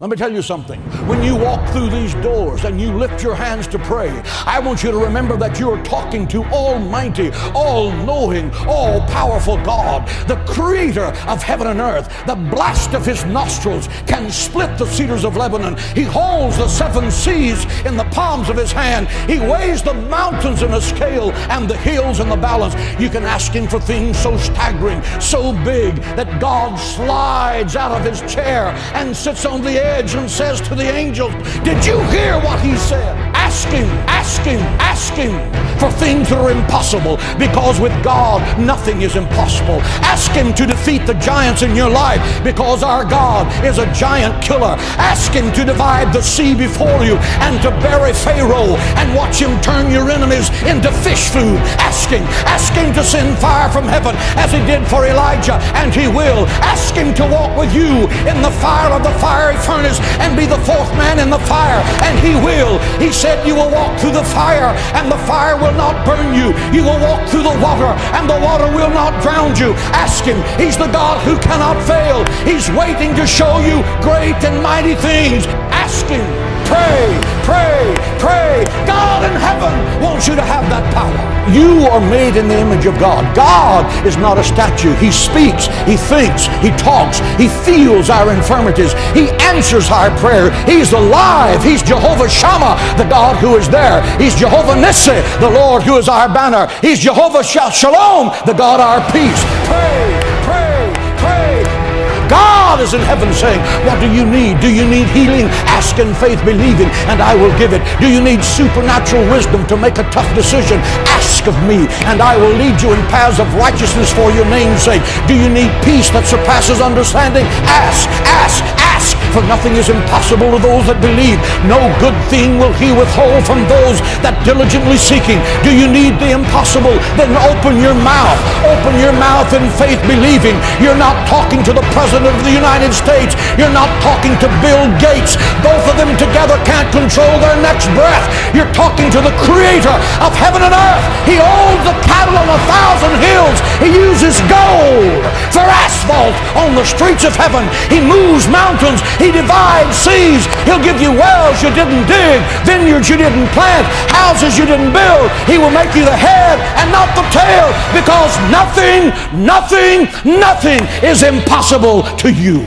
Let me tell you something. When you walk through these doors and you lift your hands to pray, I want you to remember that you're talking to Almighty, all-knowing, all-powerful God, the creator of heaven and earth. The blast of his nostrils can split the cedars of Lebanon. He holds the seven seas in the palms of his hand. He weighs the mountains in a scale and the hills in the balance. You can ask him for things so staggering, so big, that God slides out of his chair and sits on the edge and says to the angels, "Did you hear what he said?" Ask him for things that are impossible, because with God nothing is impossible. Ask him to defeat the giants in your life, because our God is a giant killer. Ask him to divide the sea before you and to bury Pharaoh and watch him turn your enemies into fish food. Ask him to send fire from heaven as he did for Elijah, and he will. Ask him to walk with you in the fire of the fiery furnace and be the fourth man in the fire, and he will. He said you will walk through the fire and the fire will not burn you. You will walk through the water and the water will not drown you. Ask him. He's the God who cannot fail. He's waiting to show you great and mighty things. Ask him. Pray. God in heaven wants you to have that power. You are made in the image of God. God is not a statue. He speaks, he thinks, he talks, he feels our infirmities. He answers our prayer. He's alive. He's Jehovah Shammah, the God who is there. He's Jehovah Nissi, the Lord who is our banner. He's Jehovah Shalom, the God our peace. Pray. God is in heaven saying, what do you need? Do you need healing? Ask in faith, believing, and I will give it. Do you need supernatural wisdom to make a tough decision? Ask of me, and I will lead you in paths of righteousness for your name's sake. Do you need peace that surpasses understanding? Ask. For nothing is impossible to those that believe. No good thing will he withhold from those that diligently seek him. Do you need the impossible? Then open your mouth. Open your mouth in faith, believing. You're not talking to the President of the United States. You're not talking to Bill Gates. Both of them together can't control their next breath. You're talking to the Creator of heaven and earth. He owns the cattle on 1,000 hills. He uses gold for asphalt on the streets of heaven. He moves mountains. He divides seas. He'll give you wells you didn't dig, vineyards you didn't plant, houses you didn't build. He will make you the head and not the tail, because nothing is impossible to you.